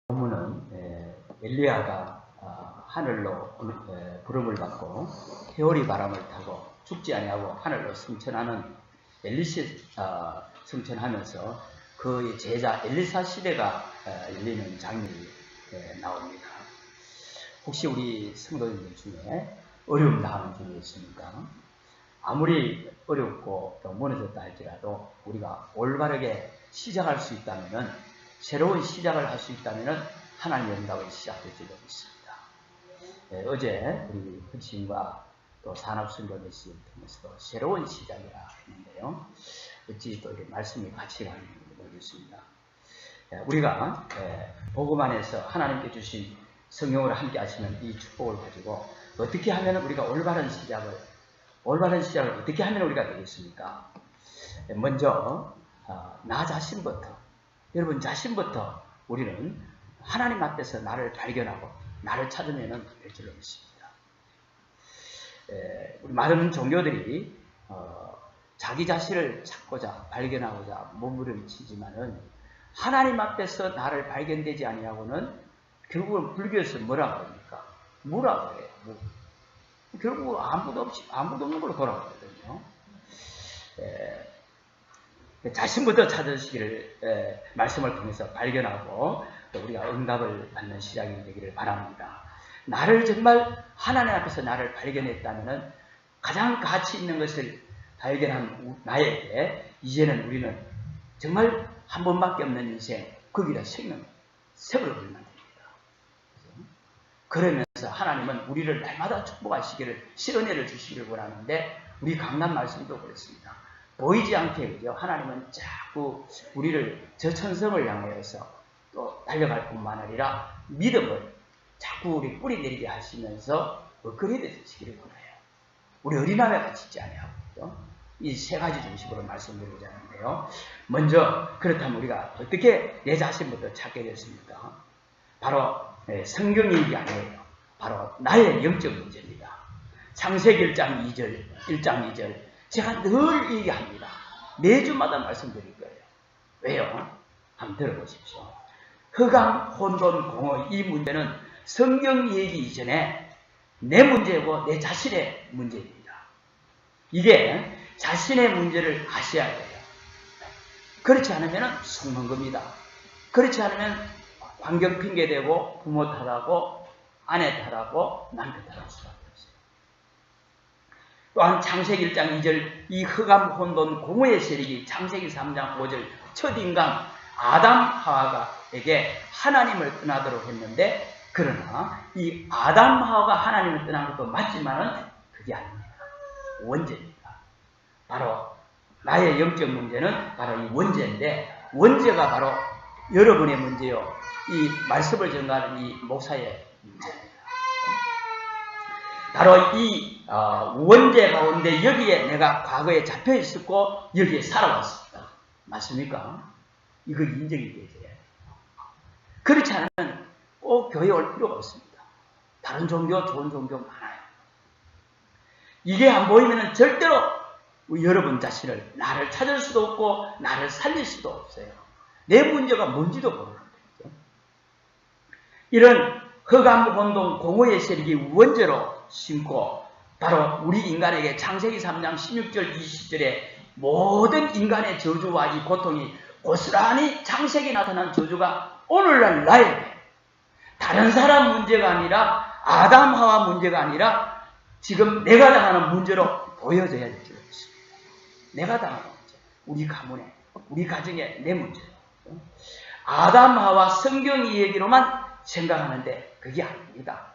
본문은 엘리야가 하늘로 부름을 받고 회오리 바람을 타고 죽지 아니하고 하늘로 승천하는 승천하면서 그의 제자 엘리사 시대가 열리는 장면이 나옵니다. 혹시 우리 성도님들 중에 어려움 당하는 분이 있습니까? 아무리 어렵고 또 무너졌다 할지라도 우리가 올바르게 시작할 수 있다면은, 새로운 시작을 할 수 있다면은 하나님의 응답을 시작될 줄로 믿습니다. 어제 우리 헌신과 또 산업순교 메시지를 통해서도 새로운 시작이라 했는데요. 어찌 또 이렇게 말씀이 같이 가는 줄 모르겠습니다. 우리가 복음 안에서 하나님께 주신 성령으로 함께 하시는 이 축복을 가지고 어떻게 하면 우리가 올바른 시작을 어떻게 하면 우리가 되겠습니까? 먼저 나 자신부터, 여러분 자신부터 우리는 하나님 앞에서 나를 발견하고 나를 찾으면 될 줄로 믿습니다. 우리 많은 종교들이 자기 자신을 찾고자 발견하고자 몸부림치지만은 하나님 앞에서 나를 발견되지 아니하고는 결국은 불교에서 뭐라고 합니까? 무라고 해요. 무. 결국 아무도 없는 걸로 돌아가거든요. 자신부터 찾으시기를 말씀을 통해서 발견하고 또 우리가 응답을 받는 시작이 되기를 바랍니다. 나를 정말 하나님 앞에서 나를 발견했다면 가장 가치 있는 것을 발견한 나에게 이제는 우리는 정말 한 번밖에 없는 인생, 거기다 생을 걸면 됩니다. 그러면서 하나님은 우리를 날마다 축복하시기를, 은혜를 주시기를 원하는데 우리 강단 말씀도 그렇습니다. 보이지 않게 그죠? 하나님은 자꾸 우리를 저 천성을 향하여서 또 달려갈 뿐만 아니라 믿음을 자꾸 우리 뿌리 내리게 하시면서 업그레이드 되시기를 원해요. 우리 어린아이와 같이 있지 아니하고 이 세 가지 중심으로 말씀드리고자 하는데요. 먼저 그렇다면 우리가 어떻게 내 자신부터 찾게 됐습니까? 바로 성경 얘기 아니에요. 바로 나의 영적 문제입니다. 창세기 1장 2절 제가 늘 얘기합니다. 매주마다 말씀드릴 거예요. 왜요? 한번 들어보십시오. 흑암, 혼돈, 공허, 이 문제는 성경 얘기 이전에 내 문제고 내 자신의 문제입니다. 이게 자신의 문제를 아셔야 돼요. 그렇지 않으면 속는 겁니다. 그렇지 않으면 환경 핑계대고 부모 탓하고 아내 탓하고 남편 탓할 수밖에 없어요. 또한 창세기 1장 2절 이 흑암 혼돈 공허의 세력이 창세기 3장 5절 첫인간 아담 하와가에게 하나님을 떠나도록 했는데, 그러나 이 아담 하와가 하나님을 떠난 것도 맞지만은 그게 아닙니다. 원죄입니다. 바로 나의 영적 문제는 바로 이 원죄인데, 원죄가 바로 여러분의 문제요, 이 말씀을 전가하는 이 목사의 문제입니다. 바로 이 원죄 가운데 여기에 내가 과거에 잡혀 있었고 여기에 살아왔습니다. 맞습니까? 이거 인정이 되세요. 그렇지 않으면 꼭 교회 올 필요가 없습니다. 다른 종교, 좋은 종교 많아요. 이게 안 보이면 절대로 여러분 자신을, 나를 찾을 수도 없고 나를 살릴 수도 없어요. 내 문제가 뭔지도 모르는 거죠. 이런 흑암, 혼돈, 공허의 세력이 원죄로 심고 바로 우리 인간에게 창세기 3장 16절 20절에 모든 인간의 저주와 이 고통이 고스란히 창세기에 나타난 저주가 오늘날 나에게 다른 사람 문제가 아니라 아담 하와 문제가 아니라 지금 내가 당하는 문제로 보여져야 될 줄 알았습니다. 내가 당하는 문제, 우리 가문에, 우리 가정에 내 문제. 아담 하와 성경 이야기로만 생각하는데 그게 아닙니다.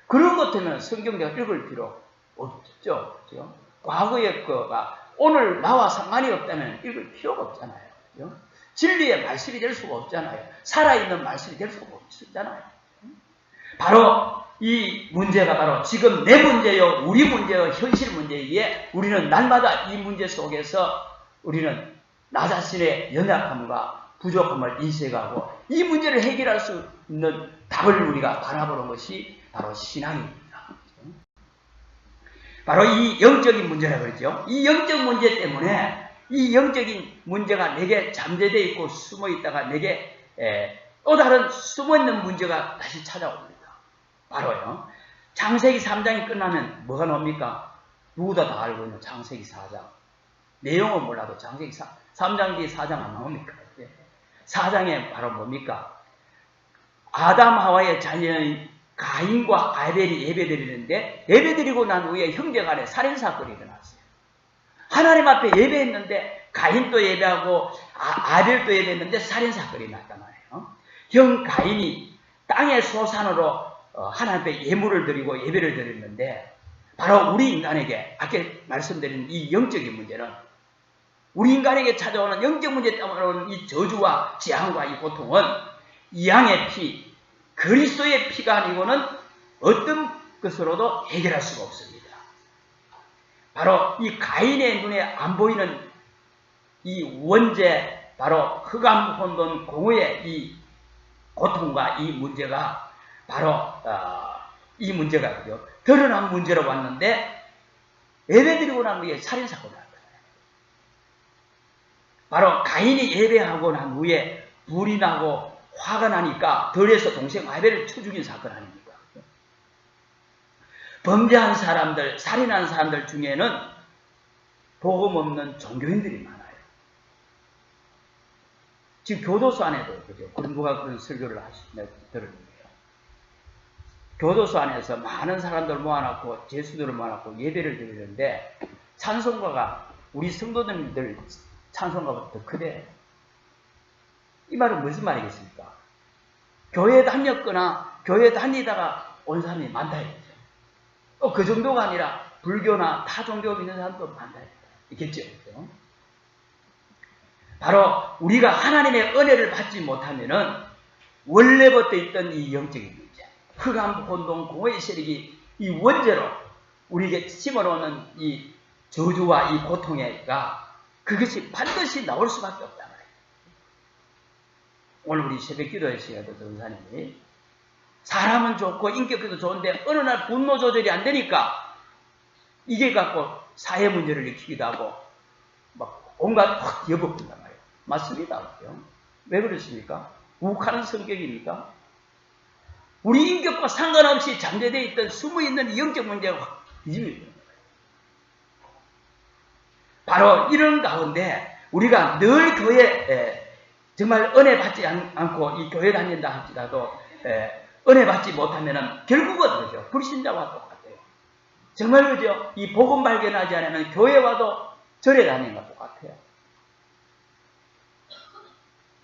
그런 것 때문에 성경 내가 읽을 필요 없죠. 그렇죠? 과거의 거가 오늘 나와 상관이 없다면 읽을 필요가 없잖아요. 그렇죠? 진리의 말씀이 될 수가 없잖아요. 살아있는 말씀이 될 수가 없잖아요. 바로 이 문제가 바로 지금 내 문제요, 우리 문제요, 현실 문제이기에 우리는 날마다 이 문제 속에서 우리는 나 자신의 연약함과 부족함을 인식하고 이 문제를 해결할 수 있는 답을 우리가 바라보는 것이 바로 신앙입니다. 바로 이 영적인 문제라고 그러죠. 이 영적 문제 때문에 이 영적인 문제가 내게 잠재되어 있고 숨어 있다가 내게 또 다른 숨어있는 문제가 다시 찾아옵니다. 바로요. 창세기 3장이 끝나면 뭐가 나옵니까? 누구다 다 알고 있는 창세기 4장. 내용은 몰라도 창세기 3장 뒤에 4장 안 나옵니까? 4장에 바로 뭡니까? 아담 하와의 자녀인 가인과 아벨이 예배드리는데 예배드리고 난 후에 형제간에 살인사건이 일어났어요. 하나님 앞에 예배했는데 가인도 예배하고 아벨도 예배했는데 살인사건이 났단 말이에요. 형 가인이 땅의 소산으로 하나님 앞에 예물을 드리고 예배를 드렸는데 바로 우리 인간에게 아까 말씀드린 이 영적인 문제는 우리 인간에게 찾아오는 영적 문제 때문에 오는 이 저주와 재앙과 이 고통은 양의 피, 그리스도의 피가 아니고는 어떤 것으로도 해결할 수가 없습니다. 바로 이 가인의 눈에 안 보이는 이 원죄, 바로 흑암, 혼돈, 공허의 이 고통과 이 문제가 바로 이 문제가 드러난 문제로 왔는데 예배드리고 난 후에 살인사건이 났다. 바로 가인이 예배하고 난 후에 불이 나고 화가 나니까 덜해서 동생 아벨을 쳐 죽인 사건 아닙니까? 범죄한 사람들, 살인한 사람들 중에는 복음 없는 종교인들이 많아요. 지금 교도소 안에도 그죠? 누가 그런 설교를 들었는데요. 교도소 안에서 많은 사람들 모아놓고 제수들을 모아놓고 예배를 드리는데 찬송가가 우리 성도님들 찬송가보다 더 크대. 이 말은 무슨 말이겠습니까? 교회에 다녔거나 교회에 다니다가 온 사람이 많다 이거죠. 그 정도가 아니라 불교나 타 종교 믿는 사람도 많다 이겠죠. 바로 우리가 하나님의 은혜를 받지 못하면은 원래부터 있던 이 영적인 문제, 흑암, 혼돈, 공허의 세력이 이 원죄로 우리에게 심어놓는 이 저주와 이 고통에가 그것이 반드시 나올 수밖에 없다 말이에요. 오늘 우리 새벽 기도회 시간에도 전사님이 사람은 좋고 인격도 좋은데 어느 날 분노 조절이 안 되니까 이게 갖고 사회 문제를 일으키기도 하고 막 온갖 여법된단 말이에요. 맞습니다. 왜 그렇습니까? 욱하는 성격입니까? 우리 인격과 상관없이 잠재되어 있던 숨어있는 영적 문제가 뒤집어집니다. 바로 이런 가운데 우리가 늘 교회에 정말 은혜 받지 않고 이 교회 다닌다 할지라도 은혜 받지 못하면은 결국은 그죠? 불신자와 똑같아요. 정말 그죠? 이 복음 발견하지 않으면 교회 와도 절에 다니는 것과 똑같아요.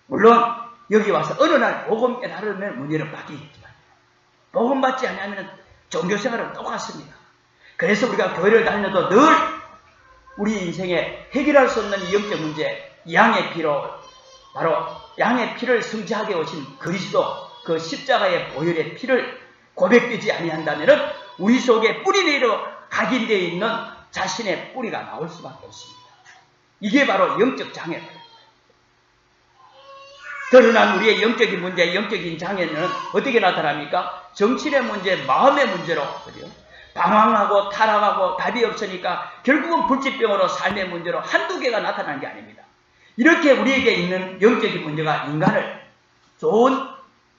물론 여기 와서 어느 날 복음 깨달으면 문제는 바뀌겠지만 복음 받지 않으면 종교생활은 똑같습니다. 그래서 우리가 교회를 다녀도 늘 우리 인생에 해결할 수 없는 이 영적 문제, 양의 피로 바로 양의 피를 승지하게 오신 그리스도 그 십자가의 보혈의 피를 고백되지 아니한다면 우리 속에 뿌리 내려 각인되어 있는 자신의 뿌리가 나올 수밖에 없습니다. 이게 바로 영적 장애예요. 드러난 우리의 영적인 문제, 영적인 장애는 어떻게 나타납니까? 정신의 문제, 마음의 문제로 그래요. 방황하고 타락하고 답이 없으니까 결국은 불치병으로 삶의 문제로 한두 개가 나타나는 게 아닙니다. 이렇게 우리에게 있는 영적인 문제가 인간을 좋은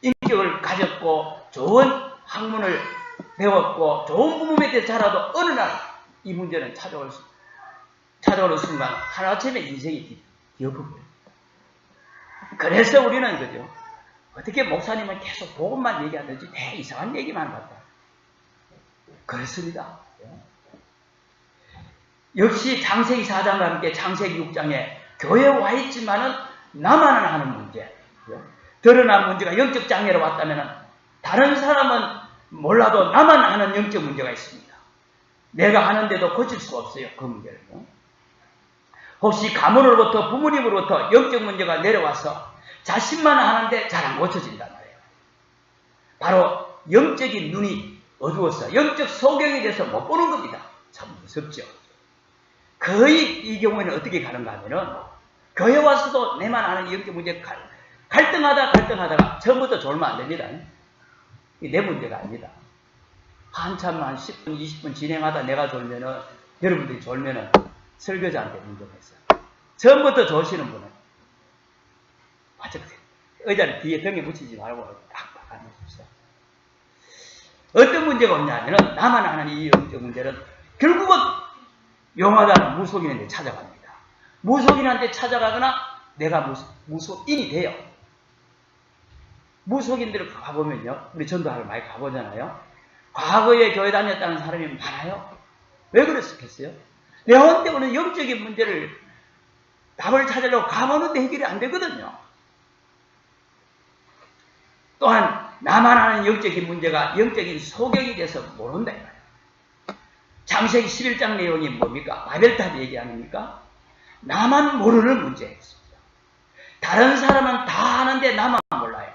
인격을 가졌고 좋은 학문을 배웠고 좋은 부모에 대해 자라도 어느 날 이 문제는 찾아오는 순간 하루아침에 인생이 뒤엎어버려요. 그래서 우리는 그죠? 어떻게 목사님은 계속 복음만 얘기하든지 대 이상한 얘기만 한다. 그렇습니다. 역시 창세기 4장과 함께 창세기 6장에 교회에 와 있지만은 나만 하는 문제, 드러난 문제가 영적 장애로 왔다면 다른 사람은 몰라도 나만 아는 영적 문제가 있습니다. 내가 하는데도 고칠 수가 없어요. 그 문제를. 혹시 가문으로부터 부모님으로부터 영적 문제가 내려와서 자신만 하는데 잘 안 고쳐진단 말이에요. 바로 영적인 눈이 어두워서 영적 소경이 돼서 못 보는 겁니다. 참 무섭죠. 거의 이 경우에는 어떻게 가는가 하면은 교회 와서도 내만 아는 영적 문제 갈등하다가 처음부터 졸면 안 됩니다. 이게 내 문제가 아닙니다. 한참 한 10분, 20분 진행하다 내가 졸면은 여러분들이 졸면은 설교자한테 문제가 있어요. 처음부터 조시는 분은 맞아 의자를 뒤에 등에 붙이지 말고 딱 앉으십시오. 어떤 문제가 없냐면은 나만 아는 이 영적 문제는 결국은 용하다는 무속인한테 찾아갑니다. 무속인한테 찾아가거나 내가 무속인이 돼요. 무속인들을 가보면요. 우리 전도학을 많이 가보잖아요. 과거에 교회 다녔다는 사람이 많아요. 왜 그랬겠어요? 내원 때문에 영적인 문제를 답을 찾으려고 가보는데 해결이 안 되거든요. 또한 나만 아는 영적인 문제가 영적인 소경이 돼서 모른다. 창세기 11장 내용이 뭡니까? 바벨탑 얘기 아닙니까? 나만 모르는 문제였습니다. 다른 사람은 다 아는데 나만 몰라요.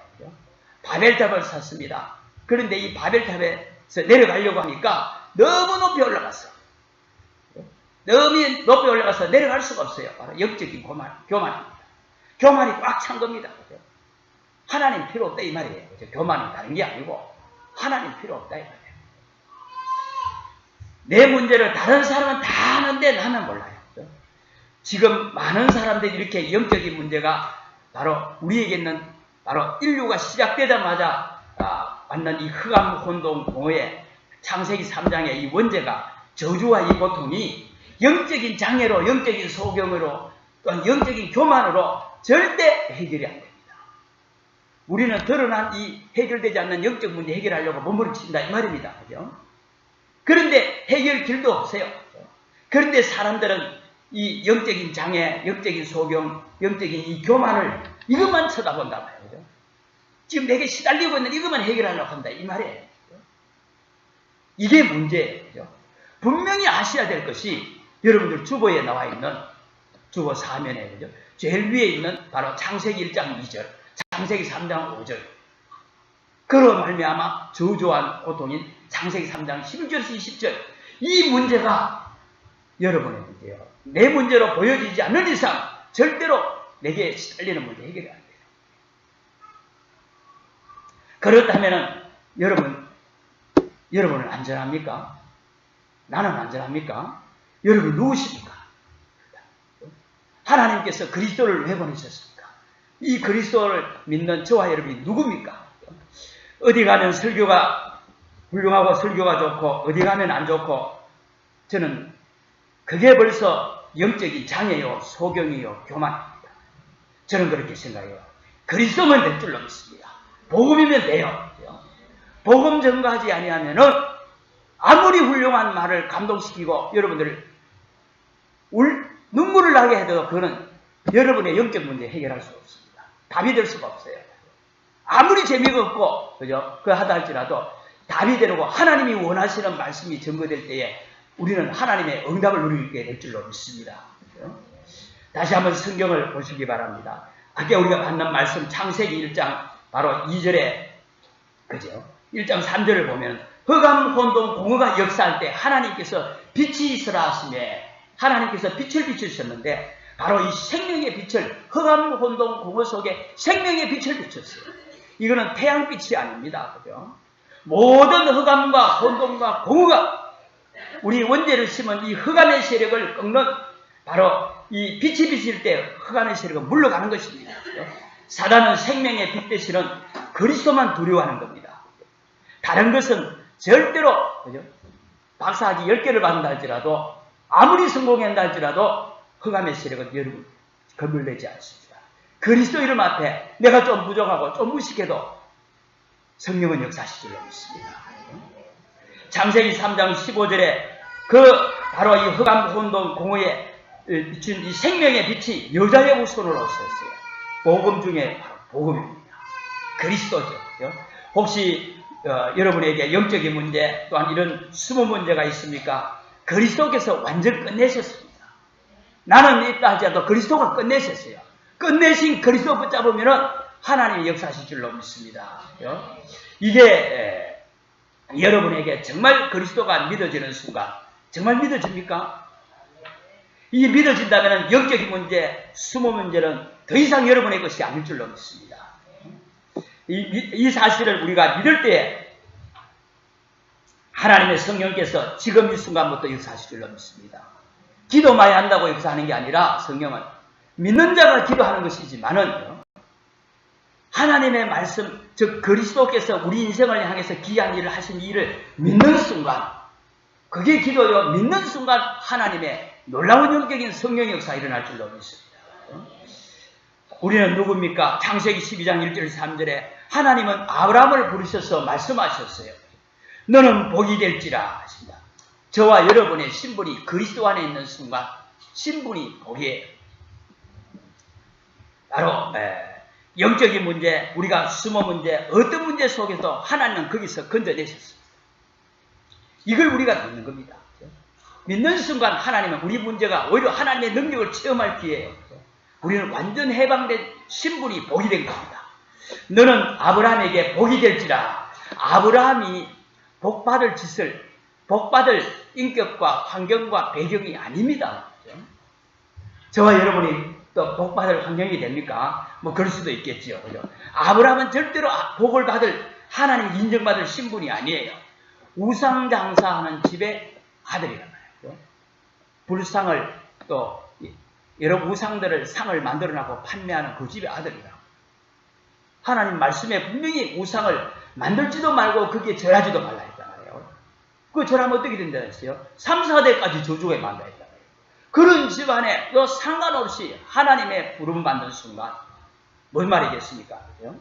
바벨탑을 샀습니다. 그런데 이 바벨탑에서 내려가려고 하니까 너무 높이 올라갔어. 너무 높이 올라가서 내려갈 수가 없어요. 바로 영적인 교만입니다. 교만이 꽉 찬 겁니다. 하나님 필요 없다 이 말이에요. 교만은 다른 게 아니고 하나님 필요 없다 이 말이에요. 내 문제를 다른 사람은 다 아는데 나는 몰라요. 지금 많은 사람들이 이렇게 영적인 문제가 바로 우리에게는 바로 인류가 시작되자마자 왔는 이 흑암 혼돈 공허의 창세기 3장의 이 원죄가 저주와 이 고통이 영적인 장애로, 영적인 소경으로, 또한 영적인 교만으로 절대 해결이 안 됩니다. 우리는 드러난 이 해결되지 않는 영적 문제 해결하려고 몸부림친다 이 말입니다. 그죠? 그런데 해결 길도 없어요. 그런데 사람들은 이 영적인 장애, 영적인 소경, 영적인 이 교만을 이것만 쳐다본다 말이죠. 지금 내게 시달리고 있는 이것만 해결하려고 한다 이 말이에요. 이게 문제예요. 그죠? 분명히 아셔야 될 것이 여러분들 주보에 나와 있는 주보 사면에 그죠? 제일 위에 있는 바로 창세기 1장 2절, 창세기 3장 5절. 그로 말미암아 저주한 고통인 창세기 3장 11절에서 20절. 이 문제가 여러분의 문제예요. 내 문제로 보여지지 않는 이상 절대로 내게 시달리는 문제 해결이 안 돼요. 그렇다면 여러분은 안전합니까? 나는 안전합니까? 여러분 누구십니까? 하나님께서 그리스도를 왜 보내셨습니까? 이 그리스도를 믿는 저와 여러분이 누굽니까? 어디 가면 설교가 훌륭하고 설교가 좋고 어디 가면 안 좋고 저는 그게 벌써 영적인 장애요, 소경이요, 교만입니다. 저는 그렇게 생각해요. 그리스도면 될 줄로 믿습니다. 복음이면 돼요. 복음 전가하지 아니하면은 아무리 훌륭한 말을 감동시키고 여러분들을 눈물을 나게 해도 그거는 여러분의 영적 문제 해결할 수 없습니다. 답이 될 수가 없어요. 아무리 재미가 없고 그죠? 그 하다 할지라도 답이 되고 하나님이 원하시는 말씀이 전거될 때에 우리는 하나님의 응답을 누리게 될 줄로 믿습니다. 그죠? 다시 한번 성경을 보시기 바랍니다. 아까 우리가 받는 말씀 창세기 1장 바로 2절에 그죠? 1장 3절을 보면 흑암 혼돈 공허가 역사할 때 하나님께서 빛이 있으라 하시매 하나님께서 빛을 비추셨는데 바로 이 생명의 빛을 흑암 혼돈 공허 속에 생명의 빛을 비췄어요. 이거는 태양빛이 아닙니다. 그죠? 모든 흑암과 혼돈과 공허가 우리 원죄를 심은 이 흑암의 세력을 꺾는 바로 이 빛이 비칠 때 흑암의 세력은 물러가는 것입니다. 그죠? 사단은 생명의 빛 대신은 그리스도만 두려워하는 겁니다. 다른 것은 절대로 그죠? 박사학위 10개를 받는다 할지라도 아무리 성공한다 할지라도 흑암의 세력은 여러분 건물되지 않습니다. 그리스도 이름 앞에 내가 좀 부족하고 좀 무식해도 성령은 역사하실 줄로 믿습니다. 창세기 3장 15절에 그 바로 이 흑암 혼돈 공허에 비춘 이 생명의 빛이 여자의 후손으로 오셨어요. 복음 중에 바로 복음입니다. 그리스도죠. 혹시 여러분에게 영적인 문제 또한 이런 숨은 문제가 있습니까? 그리스도께서 완전 끝내셨습니다. 나는 있다 하지라도 그리스도가 끝내셨어요. 끝내신 그리스도 붙잡으면 하나님이 역사하실 줄로 믿습니다. 이게 여러분에게 정말 그리스도가 믿어지는 순간 정말 믿어집니까? 이게 믿어진다면 영적인 문제, 숨은 문제는 더 이상 여러분의 것이 아닐 줄로 믿습니다. 이 사실을 우리가 믿을 때 하나님의 성령께서 지금 이 순간부터 역사하실 줄로 믿습니다. 기도 많이 한다고 역사하는 게 아니라 성령은 믿는 자가 기도하는 것이지만은 하나님의 말씀, 즉 그리스도께서 우리 인생을 향해서 귀한 일을 하신 일을 믿는 순간, 그게 기도요. 믿는 순간 하나님의 놀라운 영적인 성령의 역사가 일어날 줄로 믿습니다. 우리는 누굽니까? 창세기 12장 1절 3절에 하나님은 아브라함을 부르셔서 말씀하셨어요. 너는 복이 될지라 하십니다. 저와 여러분의 신분이 그리스도 안에 있는 순간 신분이 복이에요. 바로 영적인 문제, 우리가 숨어 문제, 어떤 문제 속에서 하나님은 거기서 건져내셨습니다. 이걸 우리가 믿는 겁니다. 믿는 순간 하나님은 우리 문제가 오히려 하나님의 능력을 체험할 기회예요. 우리는 완전 해방된 신분이 복이 된 겁니다. 너는 아브라함에게 복이 될지라. 아브라함이 복받을 짓을, 복받을 인격과 환경과 배경이 아닙니다. 저와 여러분이 또 복받을 환경이 됩니까? 뭐 그럴 수도 있겠죠. 그죠? 아브라함은 절대로 복을 받을, 하나님 인정받을 신분이 아니에요. 우상장사하는 집의 아들이란 말이에요. 불상을 또 여러 우상들을 상을 만들어놔고 판매하는 그 집의 아들이라. 하나님 말씀에 분명히 우상을 만들지도 말고 거기에 절하지도 말라 했단 말이에요. 그 절하면 어떻게 된다 했어요? 3, 4대까지 저주가 만다 했단 말이에요. 그런 집안에 상관없이 하나님의 부름을 받는 순간 뭔 말이겠습니까? 그죠?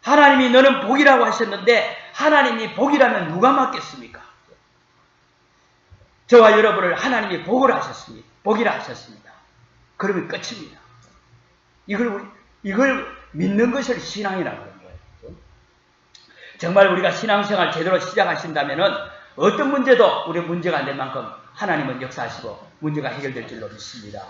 하나님이 너는 복이라고 하셨는데 하나님이 복이라면 누가 맞겠습니까? 저와 여러분을 하나님이 복을 하셨습니다. 복이라 하셨습니다. 그러면 끝입니다. 이걸 믿는 것을 신앙이라고 하는 거예요. 정말 우리가 신앙생활 제대로 시작하신다면은 어떤 문제도 우리 문제가 안 될 만큼 하나님은 역사하시고 문제가 해결될 줄로 믿습니다.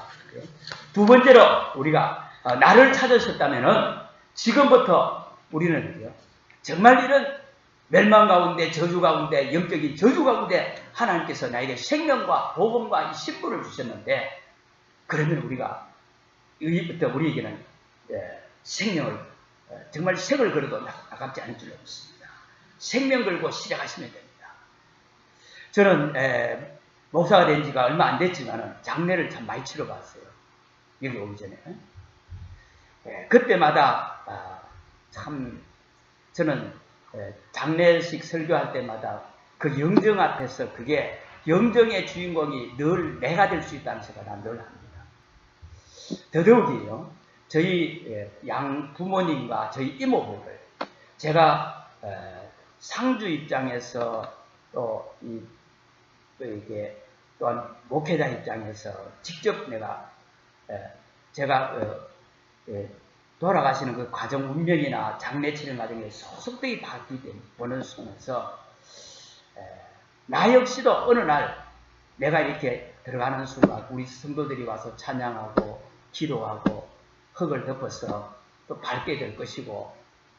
두 번째로 우리가 나를 찾으셨다면은 지금부터 우리는 정말 이런 멸망 가운데, 저주 가운데, 영적인 저주 가운데 하나님께서 나에게 생명과 복음과 이 신분을 주셨는데, 그러면 우리가 이부터 우리에게는 생명을 정말 색을 걸어도 아깝지 않을 줄로 믿습니다. 생명 걸고 시작하시면 됩니다. 저는 목사가 된 지가 얼마 안 됐지만 장례를 참 많이 치러봤어요. 여기 오기 전에. 그때마다 참 저는 장례식 설교할 때마다 그 영정 앞에서 그게 영정의 주인공이 늘 내가 될 수 있다는 생각을 난 늘 합니다. 더더욱이요, 저희 양 부모님과 저희 이모부를 제가 상주 입장에서 또 이게 또한 목회자 입장에서 직접 제가 돌아가시는 그 과정 운명이나 장례 치는 과정에 소속되게 보는 속에서 나 역시도 어느 날 내가 이렇게 들어가는 순간 우리 성도들이 와서 찬양하고 기도하고 흙을 덮어서 또 밝게 될 것이고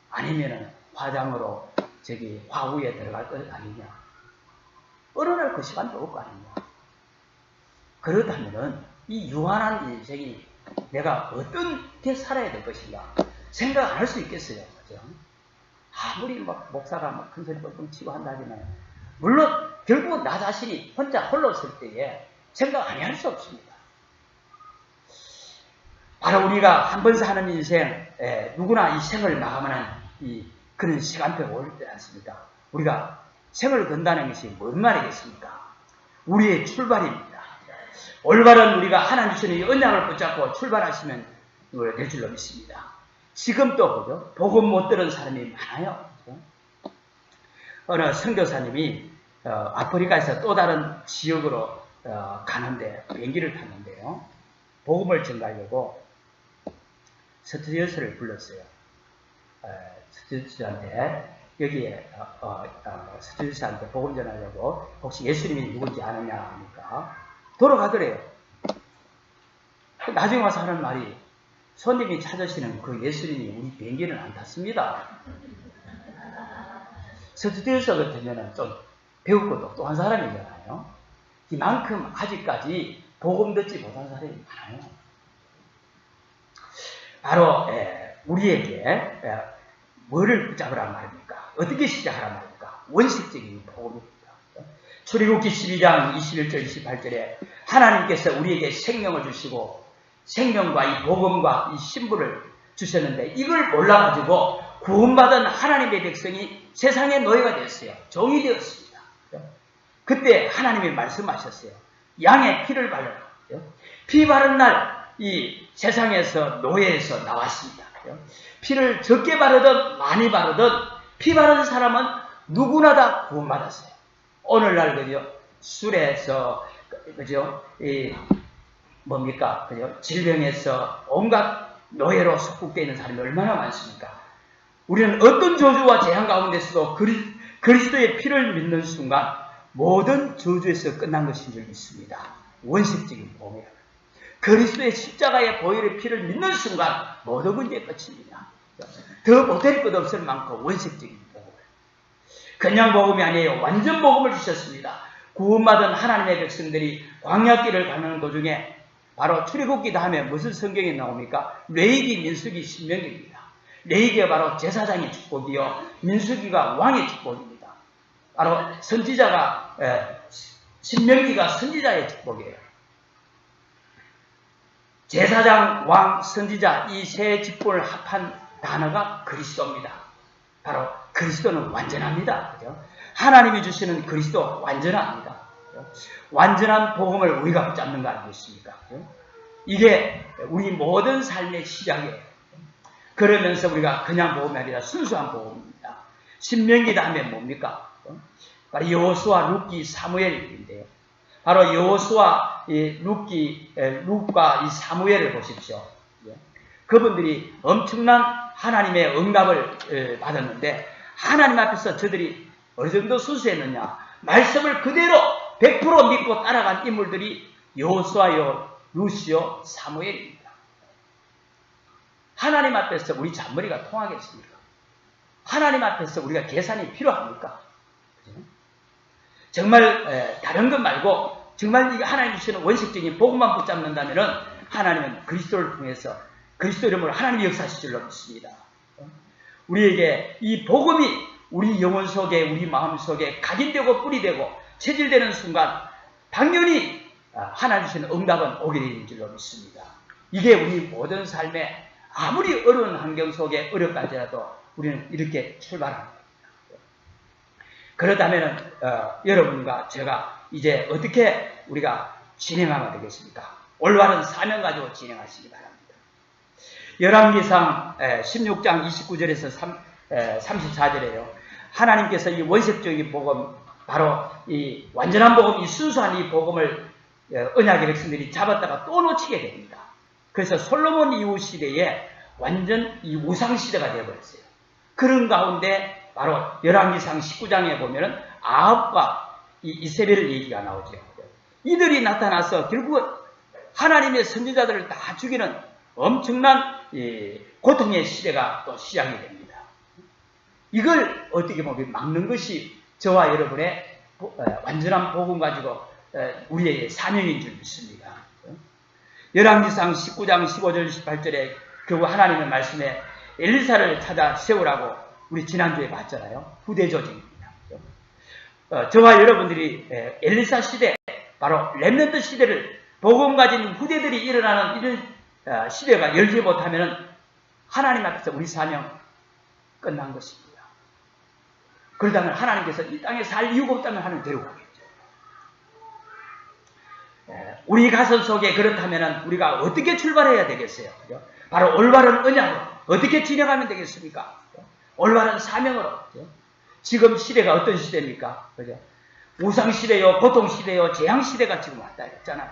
아니면은 화장으로 저기 화후에 들어갈 것 아니냐. 어느 날 그 시간도 없고 아니냐. 그렇다면은 이 유한한 인생이 내가 어떻게 살아야 될 것인가 생각 안 할 수 있겠어요. 그죠? 아무리 막 목사가 막 큰 소리 뻥뻥 치고 한다 하지만 물론 결국은 나 자신이 혼자 홀로 설 때에 생각 안 할 수 없습니다. 바로 우리가 한 번 사는 인생, 누구나 이 생을 마감하는 그런 시간표가 올 때 않습니까? 우리가 생을 건다는 것이 뭔 말이겠습니까? 우리의 출발입니다. 올바른 우리가 하나님 주시는 이 언약을 붙잡고 출발하시면 될 줄로 믿습니다. 지금도 그죠? 복음 못 들은 사람이 많아요. 그죠? 어느 선교사님이 아프리카에서 또 다른 지역으로 가는데 비행기를 탔는데요. 복음을 전가하려고 스튜디오스를 불렀어요. 스튜디오스한테 여기에 스튜디오스한테 복음 전하려고 혹시 예수님이 누군지 아느냐 하니까 돌아가더래요. 나중에 와서 하는 말이 손님이 찾으시는 그 예수님이 우리 비행기는 안 탔습니다. 스튜디오스 같으면 좀 배우고 똑똑한 사람이잖아요. 이만큼 아직까지 복음 듣지 못한 사람이 많아요. 바로 우리에게 뭐를 붙잡으란 말입니까? 어떻게 시작하란 말입니까? 원칙적인 복음입니다. 출애굽기 12장 21절 28절에 하나님께서 우리에게 생명을 주시고 생명과 이 복음과 이 신분을 주셨는데 이걸 몰라가지고 구원받은 하나님의 백성이 세상의 노예가 되었어요. 종이 되었습니다. 그때 하나님이 말씀하셨어요. 양의 피를 바르라. 피 바른 날 이 세상에서 노예에서 나왔습니다. 피를 적게 바르든 많이 바르든 피 바른 사람은 누구나 다 구원받았어요. 오늘날 그죠? 술에서 그죠? 그죠? 질병에서 온갖 노예로 속국되어 있는 사람이 얼마나 많습니까? 우리는 어떤 저주와 재앙 가운데서도 그리스도의 피를 믿는 순간 모든 저주에서 끝난 것인 줄 믿습니다. 원칙적인 복음이에요. 그리스도의 십자가의 보혈의 피를 믿는 순간 모든 문제의 끝입니다. 더 못할 것 없을 만큼 원칙적인 복음을. 그냥 복음이 아니에요. 완전 복음을 주셨습니다. 구원받은 하나님의 백성들이 광야길을 가는 도중에 바로 출애굽기 다음에 무슨 성경에 나옵니까? 레위기, 민수기, 신명기입니다. 레위기가 바로 제사장의 축복이요, 민수기가 왕의 축복입니다. 바로 선지자가 신명기가 선지자의 축복이에요. 제사장, 왕, 선지자 이 세 직분을 합한 단어가 그리스도입니다. 바로 그리스도는 완전합니다. 그죠? 하나님이 주시는 그리스도 완전합니다. 그죠? 완전한 복음을 우리가 붙잡는 거 아니겠습니까? 그죠? 이게 우리 모든 삶의 시작이에요. 그러면서 우리가 그냥 복음이 아니라 순수한 복음입니다. 신명기 다음에 뭡니까? 바로 여호수아, 룻기, 사무엘인데요. 바로 여호수아, 룻과 이 사무엘을 보십시오. 그분들이 엄청난 하나님의 응답을 받았는데 하나님 앞에서 저들이 어느 정도 순수했느냐? 말씀을 그대로 100% 믿고 따라간 인물들이 여호수아요, 룻이요, 사무엘입니다. 하나님 앞에서 우리 잔머리가 통하겠습니까? 하나님 앞에서 우리가 계산이 필요합니까? 정말 다른 것 말고 정말 하나님 주시는 원칙적인 복음만 붙잡는다면 하나님은 그리스도를 통해서 그리스도 이름으로 하나님이 역사하실 줄로 믿습니다. 우리에게 이 복음이 우리 영혼 속에 우리 마음 속에 각인되고 뿌리되고 체질되는 순간 당연히 하나님 주시는 응답은 오게 되는 줄로 믿습니다. 이게 우리 모든 삶에 아무리 어려운 환경 속에 어렵다 할지라도 우리는 이렇게 출발합니다. 그렇다면 여러분과 제가 이제 어떻게 우리가 진행하면 되겠습니까? 올바른 사명 가지고 진행하시기 바랍니다. 열왕기상 16장 29절에서 34절에요. 하나님께서 이 원색적인 복음, 바로 이 완전한 복음, 이 순수한 이 복음을 언약의 백성들이 잡았다가 또 놓치게 됩니다. 그래서 솔로몬 이후 시대에 완전 이 우상 시대가 되어버렸어요. 그런 가운데 바로 열왕기상 19장에 보면은 아합과 이 이세벨 얘기가 나오죠. 이들이 나타나서 결국은 하나님의 선지자들을 다 죽이는 엄청난 고통의 시대가 또 시작이 됩니다. 이걸 어떻게 보면 막는 것이 저와 여러분의 완전한 복음 가지고 우리의 사명인 줄 믿습니다. 열왕기상 19장 15절 18절에 결국 하나님의 말씀에 엘리사를 찾아 세우라고 우리 지난주에 봤잖아요. 후대 조직입니다. 저와 여러분들이 엘리사 시대, 바로 렘넌트 시대를 복음 가진 후대들이 일어나는 이런 시대가 열지 못하면 하나님 앞에서 우리 사명 끝난 것입니다. 그러다면 하나님께서 이 땅에 살 이유가 없다면 하나님 데려가겠죠. 우리 가슴 속에 그렇다면 우리가 어떻게 출발해야 되겠어요? 그죠? 바로 올바른 언약으로 어떻게 진행하면 되겠습니까? 올바른 사명으로. 그죠? 지금 시대가 어떤 시대입니까? 그죠? 우상 시대요, 고통 시대요, 재앙 시대가 지금 왔다 했잖아요.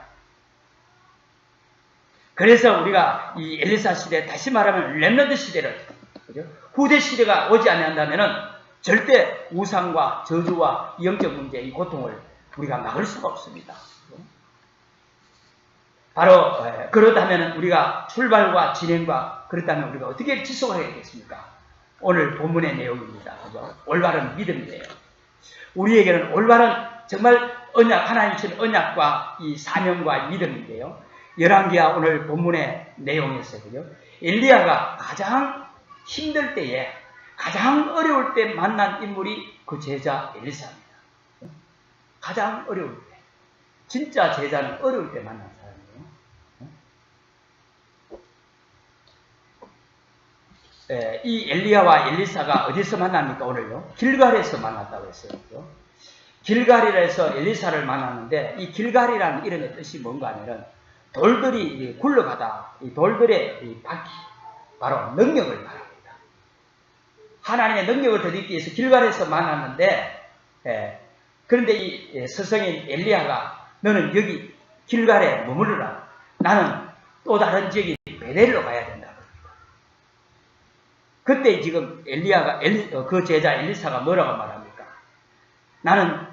그래서 우리가 이 엘리사 시대, 다시 말하면 렘넌트 시대를, 그죠? 후대 시대가 오지 않는다면은 절대 우상과 저주와 영적 문제, 이 고통을 우리가 막을 수가 없습니다. 바로 그렇다면 우리가 출발과 진행과 그렇다면 우리가 어떻게 지속을 해야겠습니까? 오늘 본문의 내용입니다. 그죠? 올바른 믿음이에요. 우리에게는 올바른 정말 언약, 하나님 주신 언약과 이 사명과 믿음인데요. 열왕기하 오늘 본문의 내용에서 그죠? 엘리야가 가장 힘들 때에 가장 어려울 때 만난 인물이 그 제자 엘리사입니다. 가장 어려울 때. 진짜 제자는 어려울 때 만난 사람이에요. 이 엘리야와 엘리사가 어디서 만납니까? 오늘요? 길갈에서 만났다고 했어요. 그죠? 길갈에서 엘리사를 만났는데 이 길갈이라는 이름의 뜻이 뭔가 하면은 돌들이 굴러가다 이 돌들의 이 바퀴 바로 능력을 말합니다. 하나님의 능력을 더듬기 위해서 길갈에서 만났는데 그런데 이 스승인 엘리야가 너는 여기 길갈에 머무르라. 나는 또 다른 지역인 베델로 가야 된다. 그때 지금 엘리야가 그 제자 엘리사가 뭐라고 말합니까? 나는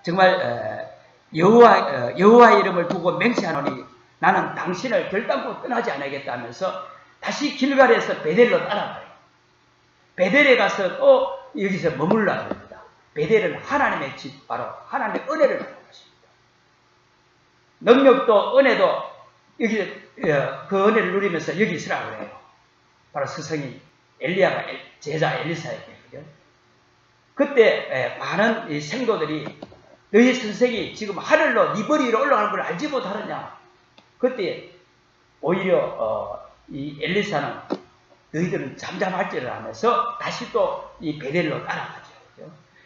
정말 여호와의 이름을 두고 맹세하노니 나는 당신을 결단코 떠나지 않겠다면서 다시 길갈에서 베델로 따라가요. 베델에 가서 또 여기서 머물러야 됩니다. 베델은 하나님의 집, 바로 하나님의 은혜를 받는 것입니다. 능력도 은혜도 여기 그 은혜를 누리면서 여기 있으라고 그래요. 바로 스승인 엘리야가 제자 엘리사에게. 그때 많은 이 생도들이 너희 선생이 지금 하늘로 네 머리 위로 올라가는 걸 알지 못하느냐. 그때 오히려 이 엘리사는 너희들은 잠잠할 줄을 하면서 다시 또 이 베델로 따라가죠.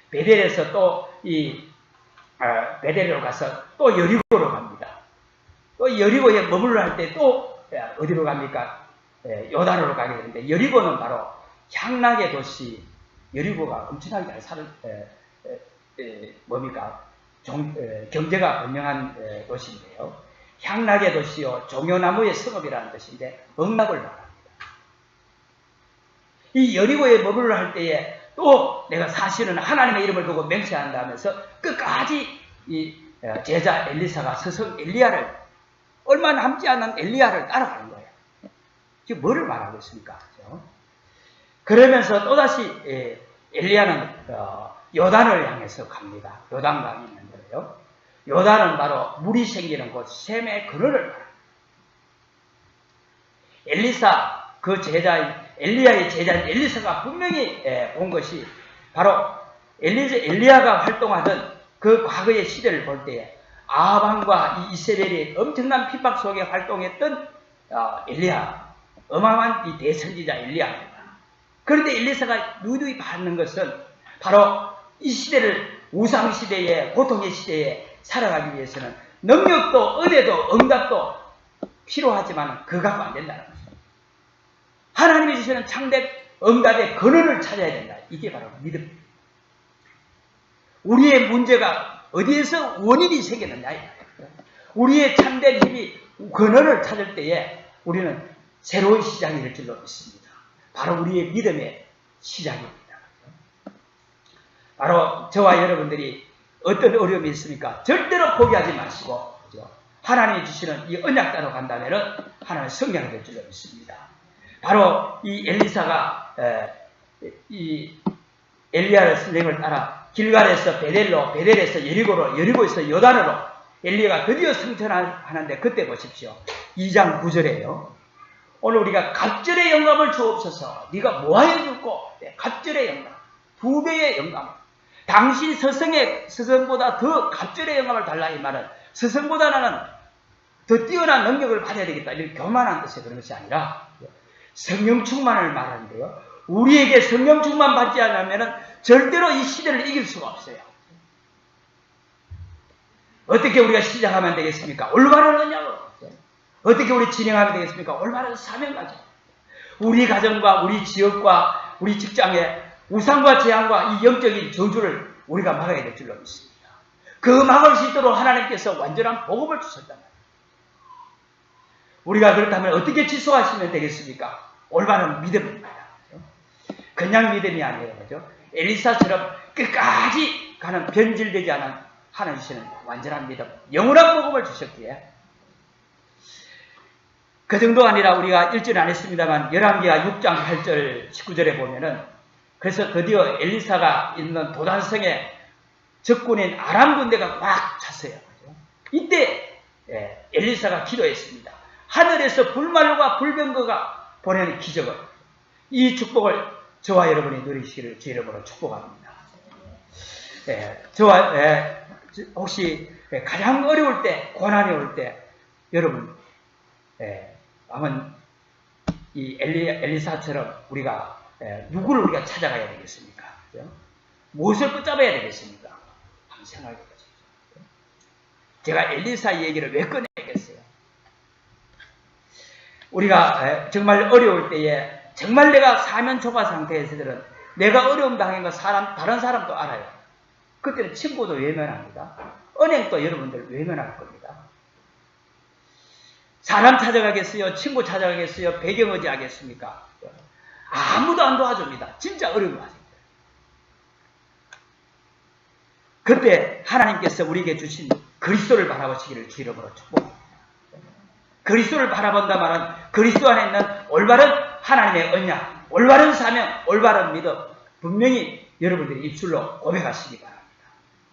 베델에서 또 이 베델로 가서 또 여리고로 갑니다. 또 여리고에 머물러 할 때 또 어디로 갑니까? 요단으로 가게 되는데 여리고는 바로 향락의 도시. 여리고가 엄청나게 잘 사는 뭡니까? 경제가 번영한 도시인데요. 향락의 도시요 종려나무의 성읍이라는 뜻인데 응락을 말합니다. 이 여리고에 머물러 할 때에 또 내가 사실은 하나님의 이름을 두고 맹세한다면서 끝까지 이 제자 엘리사가 스승 엘리야를 얼마 남지 않은 엘리야를 따라가는 거예요. 지금 뭐를 말하고 있습니까? 그러면서 또다시 엘리야는 요단을 향해서 갑니다. 요단강이 있는데요. 요단은 바로 물이 생기는 곳 셈의 근원을 말합니다. 엘리사 그 제자인 엘리야의 제자인 엘리사가 분명히 본 것이 바로 엘리야가 활동하던 그 과거의 시대를 볼 때에 아합과 이 이스라엘의 엄청난 핍박 속에 활동했던 엘리야, 어마어마한 이 대선지자 엘리야입니다. 그런데 엘리사가 누누이 받는 것은 바로 이 시대를 우상시대의 고통의 시대에 살아가기 위해서는 능력도 은혜도 응답도 필요하지만 그거 갖고 안 된다는 것입니다. 하나님이 주시는 창대 응답의 근원을 찾아야 된다. 이게 바로 믿음. 우리의 문제가 어디에서 원인이 생겼느냐. 우리의 참된 힘이 근원을 찾을 때에 우리는 새로운 시작이 될 줄로 믿습니다. 바로 우리의 믿음의 시작입니다. 바로 저와 여러분들이 어떤 어려움이 있습니까? 절대로 포기하지 마시고 하나님이 주시는 이 언약 따로 간다면 하나님의 성령이 될 줄로 믿습니다. 바로 이 엘리사가 이 엘리야의 선생을 따라 길갈에서 베델로, 베델에서 여리고로, 여리고에서 요단으로 엘리야가 드디어 승천하는데 그때 보십시오. 2장 9절에요. 오늘 우리가 갑절의 영감을 주옵소서. 네가 뭐하여 줬고 갑절의 영감, 2배의 영감. 당신 스승보다 더 갑절의 영감을 달라 이 말은 스승보다 나는 더 뛰어난 능력을 받아야 되겠다. 이런 교만한 뜻의 그런 것이 아니라 성령 충만을 말하는데요. 우리에게 성령 충만 받지 않으면 절대로 이 시대를 이길 수가 없어요. 어떻게 우리가 시작하면 되겠습니까? 올바른 언약으로. 어떻게 우리 진행하면 되겠습니까? 올바른 사명가죠. 우리 가정과 우리 지역과 우리 직장의 우상과 재앙과 이 영적인 저주를 우리가 막아야 될 줄로 믿습니다. 그 막을 수 있도록 하나님께서 완전한 복음을 주셨단 말이에요. 우리가 그렇다면 어떻게 지속하시면 되겠습니까? 올바른 믿음입니다. 그냥 믿음이 아니에요. 그죠? 엘리사처럼 끝까지 가는 변질되지 않은 하나님 주시는 완전한 믿음, 영원한 복음을 주셨기에 그 정도가 아니라 우리가 읽지는 않았습니다만 열왕기하 6장 8절 19절에 보면은 그래서 드디어 엘리사가 있는 도단성에 적군인 아람 군대가 꽉 찼어요. 이때 엘리사가 기도했습니다. 하늘에서 불말과 불병거가 보내는 기적을, 이 축복을 저와 여러분이 누리시기를 주 이름으로 축복합니다. 저와 혹시 가장 어려울 때, 고난이 올 때 여러분 한번 이 엘리사처럼 우리가 누구를 우리가 찾아가야 되겠습니까? 그죠? 무엇을 붙잡아야 되겠습니까? 한번 생각해 보십시오. 제가 엘리사 얘기를 왜 꺼내겠어요? 우리가 정말 어려울 때에 정말 내가 사면초가 상태에서들은 내가 어려움 당한 거 다른 사람도 알아요. 그때는 친구도 외면합니다. 은행도 여러분들 외면할 겁니다. 사람 찾아가겠어요? 친구 찾아가겠어요? 배경어지 하겠습니까? 아무도 안 도와줍니다. 진짜 어려운 거 아닙니다. 그때 하나님께서 우리에게 주신 그리스도를 바라보시기를 주의로 축복합니다. 그리스도를 바라본다 말은 그리스도 안에 있는 올바른 하나님의 언약, 올바른 사명, 올바른 믿음 분명히 여러분들이 입술로 고백하시기 바랍니다.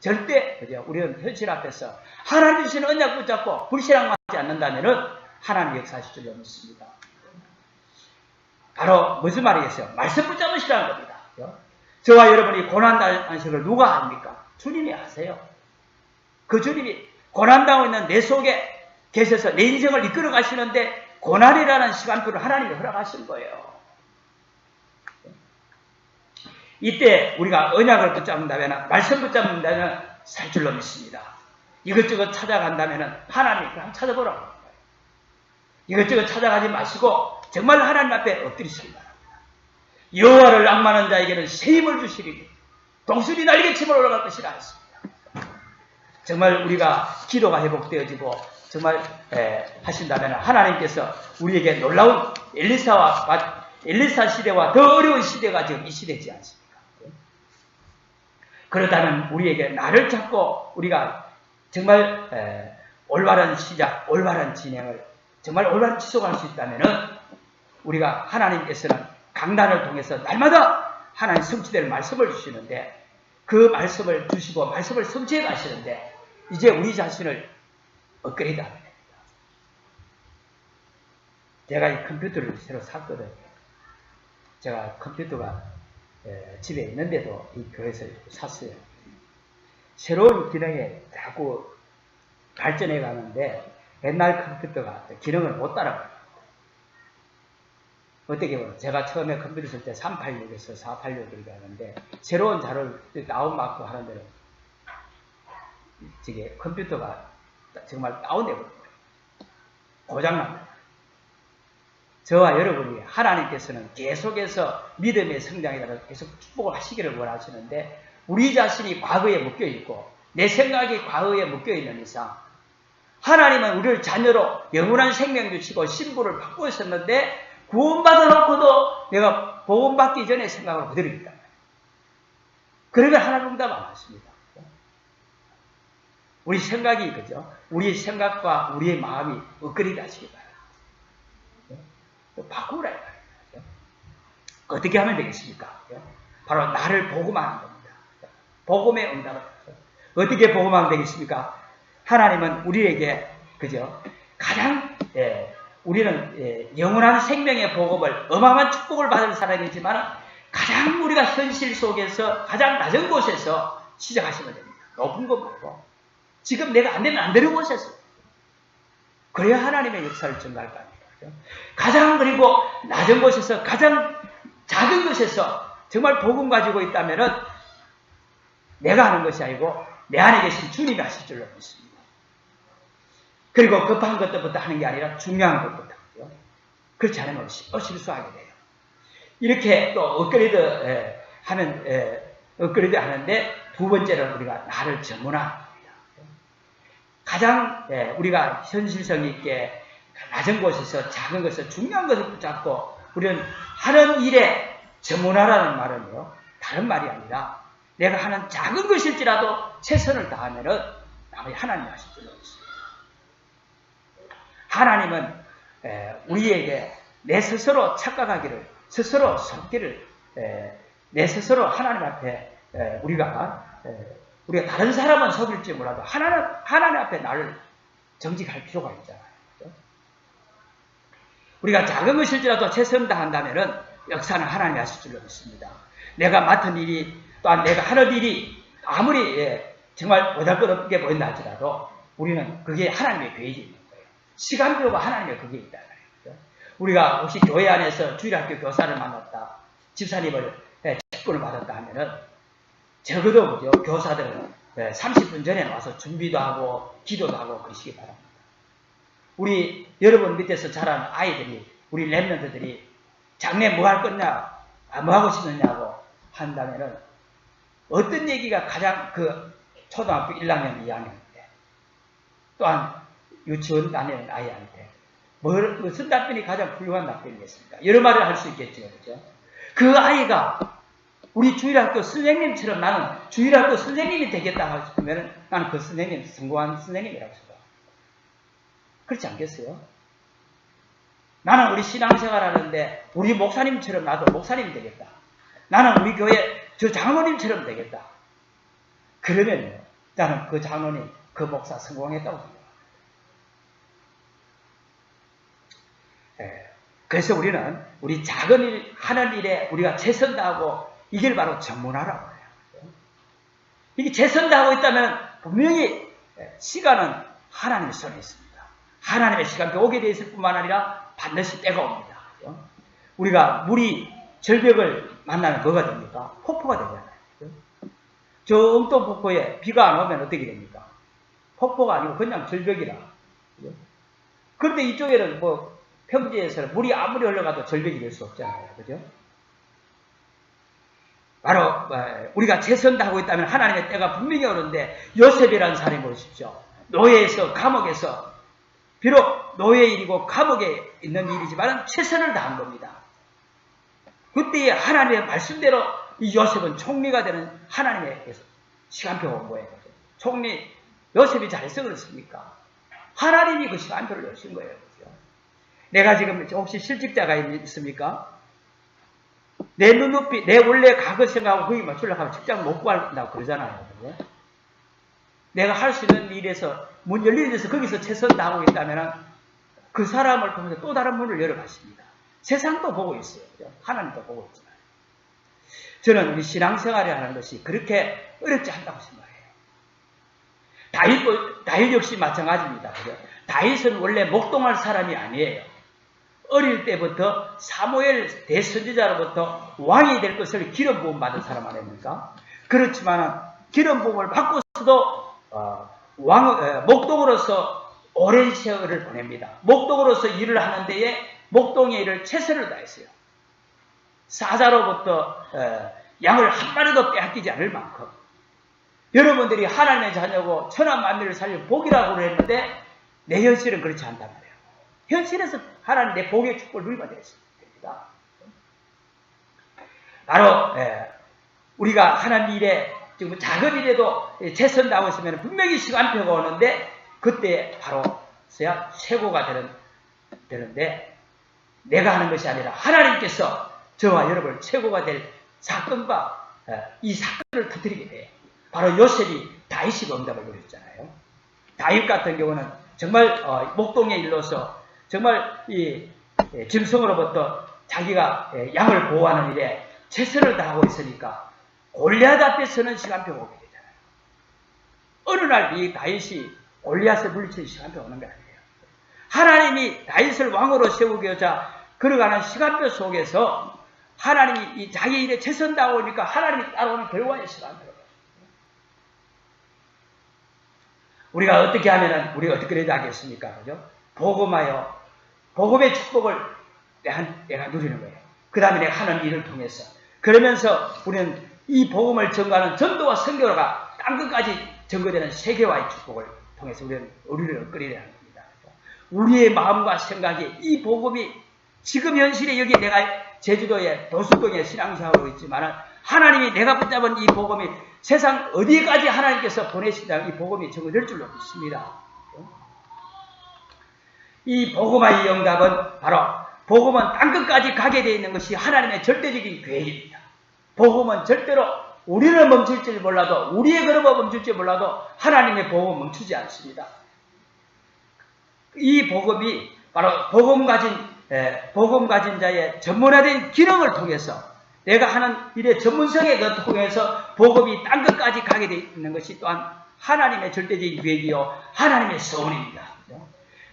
절대 그죠? 우리는 현실 앞에서 하나님 주신 언약 붙잡고 불신앙하지 않는다면 하나님 역사하실 줄 믿습니다. 바로 무슨 말이겠어요? 말씀 붙잡으시라는 겁니다. 저와 여러분이 고난당하는 것을 누가 합니까? 주님이 아세요. 그 주님이 고난당하고 있는 내 속에 계셔서 내 인생을 이끌어 가시는데 고난이라는 시간표를 하나님이 허락하신 거예요. 이때 우리가 언약을 붙잡는다면, 말씀 붙잡는다면 살 줄로 믿습니다. 이것저것 찾아간다면 하나님 그냥 찾아보라고 합니다. 이것저것 찾아가지 마시고 정말 하나님 앞에 엎드리시기 바랍니다. 여호와를 낭만하는 자에게는 새 힘을 주시리니 독수리 날개치며 올라갈 것이라 했습니다. 정말 우리가 기도가 회복되어지고 정말 하신다면 하나님께서 우리에게 놀라운 엘리사 시대와 더 어려운 시대가 지금 이 시대지 않습니까? 그렇다면 우리에게 나를 찾고 우리가 정말 올바른 시작, 올바른 진행을 정말 올바른 지속할 수 있다면 우리가 하나님께서는 강단을 통해서 날마다 하나님 성취될 말씀을 주시는데 그 말씀을 주시고 말씀을 성취해 가시는데 이제 우리 자신을 업그레이드 하면 됩니다. 제가 이 컴퓨터를 새로 샀거든요. 제가 컴퓨터가 집에 있는데도 이 교회에서 샀어요. 새로운 기능에 자꾸 발전해 가는데 옛날 컴퓨터가 기능을 못 따라가요. 어떻게 보면 제가 처음에 컴퓨터 쓸 때 386에서 486이라고 하는데 새로운 자료를 다운받고 하는 데는 저게 컴퓨터가 정말 다운되고 고장납니다. 저와 여러분이 하나님께서는 계속해서 믿음의 성장에 따라 계속 축복을 하시기를 원하시는데 우리 자신이 과거에 묶여있고 내 생각이 과거에 묶여있는 이상 하나님은 우리를 자녀로 영원한 생명 주시고 신분을 받고 있었는데 구원받아 놓고도 내가 복음받기 전에 생각을 그대로 있단 말이에요. 그러면 하나님 응답 안 하십니다. 우리 생각이 그죠? 우리의 생각과 우리의 마음이 업그레이드 하시기 바랍니다. 바꾸라 말이에요. 어떻게 하면 되겠습니까? 바로 나를 복음하는 겁니다. 복음의 응답을 어떻게 복음하면 되겠습니까? 하나님은 우리에게 그죠? 가장 우리는 영원한 생명의 복음을 어마어마한 축복을 받을 사람이지만 가장 우리가 현실 속에서 가장 낮은 곳에서 시작하시면 됩니다. 높은 것 말고 지금 내가 안 되면 안 되는 곳에서 그래야 하나님의 역사를 증가할 거 아닙니까? 가장 그리고 낮은 곳에서 가장 작은 것에서 정말 복음 가지고 있다면은 내가 하는 것이 아니고 내 안에 계신 주님이 하실 줄로 믿습니다. 그리고 급한 것부터 하는 게 아니라 중요한 것부터 하고요. 그렇지 않으면 실수하게 돼요. 이렇게 또 업그레이드 하는데 두 번째는 우리가 나를 전문화합니다. 가장 우리가 현실성 있게 낮은 곳에서 작은 것에서 중요한 것을 붙잡고 우리는 하는 일에 전문화라는 말은요. 다른 말이 아니라 내가 하는 작은 것일지라도 최선을 다하면은 나머지 하나님이 하실 줄로 믿습니다. 하나님은 우리에게 내 스스로 착각하기를 스스로 속기를 내 스스로 하나님 앞에 우리가 다른 사람은 속일지 몰라도 하나님 앞에 나를 정직할 필요가 있잖아요. 우리가 작은 것일지라도 최선을 다한다면은 역사는 하나님이 하실 줄로 믿습니다. 내가 맡은 일이 또한 내가 하는 일이 아무리 정말 보잘것없게 보인다 할지라도 우리는 그게 하나님의 계획이 있는 거예요. 시간표가 하나님의 그게 있다. 우리가 혹시 교회 안에서 주일학교 교사를 만났다, 집사님을 직분을 받았다 하면은 적어도 그죠? 교사들은 30분 전에 와서 준비도 하고 기도도 하고 그러시기 바랍니다. 우리 여러분 밑에서 자란 아이들이, 우리 랩런트들이 장래 뭐 할 거냐, 뭐 하고 싶느냐고 한다면은 어떤 얘기가 가장 초등학교 1학년, 2학년 때, 또한 유치원 다니는 아이한테 무슨 답변이 가장 훌륭한 답변이겠습니까? 여러 말을 할 수 있겠죠, 그죠? 그 아이가 우리 주일학교 선생님처럼 나는 주일학교 선생님이 되겠다 하면 나는 그 선생님 성공한 선생님이라고 생각합니다. 그렇지 않겠어요? 나는 우리 신앙생활 하는데 우리 목사님처럼 나도 목사님이 되겠다. 나는 우리 교회 저 장로님처럼 되겠다. 그러면 나는 그 장로님, 그 목사 성공했다고 생각합니다. 그래서 우리는 우리 작은 일, 하는 일에 우리가 최선 다하고 이게 바로 전문화라고 해요. 이게 최선 다하고 있다면 분명히 시간은 하나님의 손에 있습니다. 하나님의 시간표 오게 되어 있을 뿐만 아니라 반드시 때가 옵니다. 우리가 물이 절벽을 만나면 뭐가 됩니까? 폭포가 되잖아요. 저 엉뚱 폭포에 비가 안 오면 어떻게 됩니까? 폭포가 아니고 그냥 절벽이라. 그런데 이쪽에는 뭐 평지에서는 물이 아무리 흘러가도 절벽이 될 수 없잖아요. 그죠? 바로 우리가 최선 다하고 있다면 하나님의 때가 분명히 오는데, 요셉이라는 사람이 보십시오. 노예에서, 감옥에서, 비록 노예의 일이고 감옥에 있는 일이지만 최선을 다한 겁니다. 그때에 하나님의 말씀대로 이 요셉은 총리가 되는 하나님의 시간표가 온 거예요. 총리, 요셉이 잘해서 그렇습니까? 하나님이 그 시간표를 여신 거예요. 그죠? 내가 지금 혹시 실직자가 있습니까? 내 눈높이, 내 원래 과거 생각하고 거기 맞추려고 하면 직장 못 구한다고 그러잖아요. 그죠? 내가 할 수 있는 일에서, 문 열리는 데서 거기서 최선 다하고 있다면 그 사람을 통해서 또 다른 문을 열어가십니다. 세상도 보고 있어요. 그죠? 하나님도 보고 있잖아요. 저는 우리 신앙생활을 하는 것이 그렇게 어렵지 않다고 생각해요. 다윗 역시 마찬가지입니다. 그죠? 다윗은 원래 목동할 사람이 아니에요. 어릴 때부터 사무엘 대선지자로부터 왕이 될 것을 기름 부음 받은 사람 아닙니까? 그렇지만 기름 부음을 받고서도 목동으로서 오랜 세월을 보냅니다. 목동으로서 일을 하는 데에 목동의 일을 최선을 다했어요. 사자로부터 양을 한 마리도 빼앗기지 않을 만큼. 여러분들이 하나님의 자녀고 천한 만민을 살릴 복이라고 했는데 내 현실은 그렇지 않단 말이에요. 현실에서 하나님 내 복의 축복을 누리게 되었습니다. 바로 우리가 하나님 일에 지금 작은 일에도 최선 다하고 있으면 분명히 시간표가 오는데 그때 바로 서야 최고가 되는데, 내가 하는 것이 아니라 하나님께서 저와 여러분을 최고가 될 사건과 이 사건을 터뜨리게 돼요. 바로 요셉이 다윗이 응답을 누렸잖아요. 다윗 같은 경우는 정말 목동의 일로서 정말 이 짐승으로부터 자기가 양을 보호하는 일에 최선을 다하고 있으니까 골리앗 앞에서는 시간표가 오게 되잖아요. 어느 날 이 다윗이 골리앗을 물리치는 시간표가 오는 게 아니에요. 하나님이 다윗을 왕으로 세우고자 걸어가는 시간표 속에서 하나님이 이 자기 일에 최선 다하오니까 하나님이 따라오는 결과의 시간표예요. 우리가 어떻게 하면은 우리가 어떻게 해야 하겠습니까? 그죠? 복음하여 복음의 축복을 내가 누리는 거예요. 그 다음에 내가 하는 일을 통해서. 그러면서 우리는 이 복음을 전가하는 전도와 선교가 땅끝까지 전거되는 세계화의 축복을 통해서 우리는 의리를 끓이려는 겁니다. 우리의 마음과 생각이 이 복음이 지금 현실에 여기 내가 제주도에 도수동에 신앙생활하고 있지만 하나님이 내가 붙잡은 이 복음이 세상 어디까지 하나님께서 보내신다는 이 복음이 전거될 줄로 믿습니다. 이 복음의 영답은 바로 복음은 땅끝까지 가게 되어 있는 것이 하나님의 절대적인 계획입니다. 복음은 절대로 우리를 멈출지 몰라도, 우리의 걸음을 멈출지 몰라도 하나님의 복음은 멈추지 않습니다. 이 복음이 바로 복음 가진 자의 전문화된 기능을 통해서 내가 하는 일의 전문성에 통해서 복음이 땅끝까지 가게 되어 있는 것이 또한 하나님의 절대적인 계획이요 하나님의 소원입니다.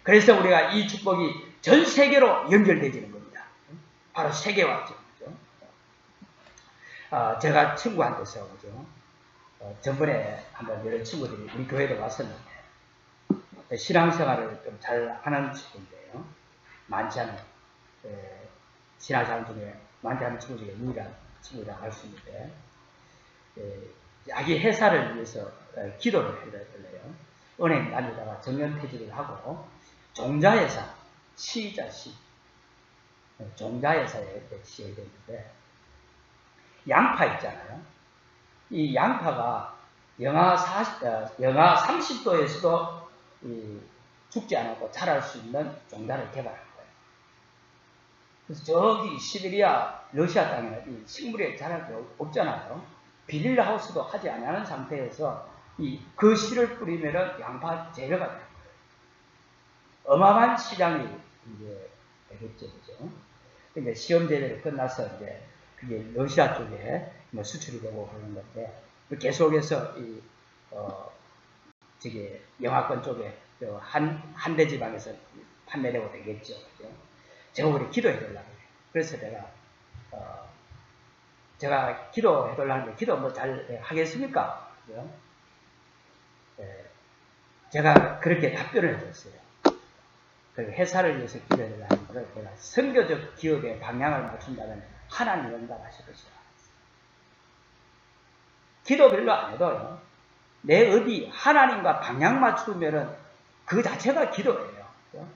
그래서 우리가 이 축복이 전 세계로 연결되지는 겁니다. 바로 세계화죠. 제가 친구한테서 그죠? 전번에 한번 여러 친구들이 우리 교회에 왔었는데 신앙생활을 좀 잘 하는 친구인데요. 많지 않은 신앙생활 중에 많지 않은 친구 중에 유일한 친구라 할 수 있는데 자기 회사를 위해서 기도를 해달래요. 은행 다니다가 정년퇴직을 하고 종자회사 시자시 종자회사에 시작이 됐는데 양파 있잖아요. 이 양파가 영하 30도에서도 죽지 않고 자랄 수 있는 종자를 개발한 거예요. 그래서 저기 시베리아, 러시아 땅에는 이 식물이 자랄 게 없잖아요. 비닐라 하우스도 하지 않는 상태에서 그 씨를 뿌리면은 양파 재배가 되는 거예요. 어마어마한 시장이 이제 되겠죠, 그죠? 근데 시험 대회를 끝나서 이제 그게 러시아 쪽에 뭐 수출이 되고 그러는 건데 계속해서 저기 영하권 쪽에 한대 지방에서 판매되고 되겠죠, 그죠? 제가 우리 기도해 달라고 해요. 그래서 제가 기도해 달라는데 기도 뭐 잘 하겠습니까? 그죠? 제가 그렇게 답변을 해줬어요. 그 회사를 위해서 기도해 달라는 것을 제가 선교적 기업의 방향을 맞춘다면 하나님 응답하실 것이다. 기도 별로 안 해도요. 내 어디 하나님과 방향 맞추면은 그 자체가 기도예요. 그죠?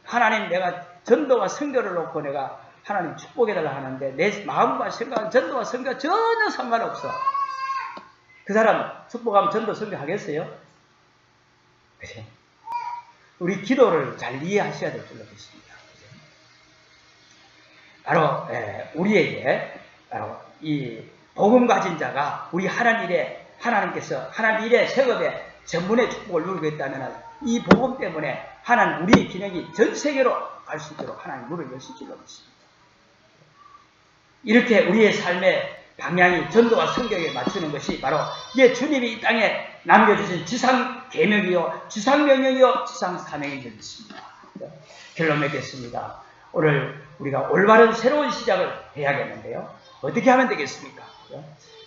하나님 내가 전도와 선교를 놓고 내가 하나님 축복해달라 하는데 내 마음과 생각은 전도와 선교가 전혀 상관없어. 그 사람 축복하면 전도 선교 하겠어요? 그죠? 우리 기도를 잘 이해하셔야 될 줄로 믿습니다. 바로 우리에게 바로 이 복음 가진 자가 우리 하나님께서 하나님 일의 세급에 전문의 축복을 누리고 있다면 이 복음 때문에 하나님 우리의 기능이 전 세계로 갈 수 있도록 하나님 문을 여실 줄로 믿습니다. 이렇게 우리의 삶의 방향이 전도와 성경에 맞추는 것이 바로 이게 주님이 이 땅에 남겨주신 지상 계명이요, 지상 명령이요, 지상 사명인 줄 믿습니다. 결론 맺겠습니다. 오늘 우리가 올바른 새로운 시작을 해야겠는데요. 어떻게 하면 되겠습니까?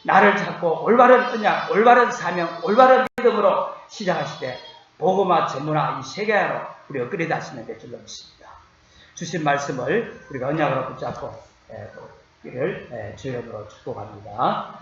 나를 찾고 올바른 언약, 올바른 사명, 올바른 믿음으로 시작하시되 복음화, 전문화 이 세계화로 우리가 끌어다시면 될 줄로 믿습니다. 주신 말씀을 우리가 언약으로 붙잡고 이를 주의 이름으로 축복합니다.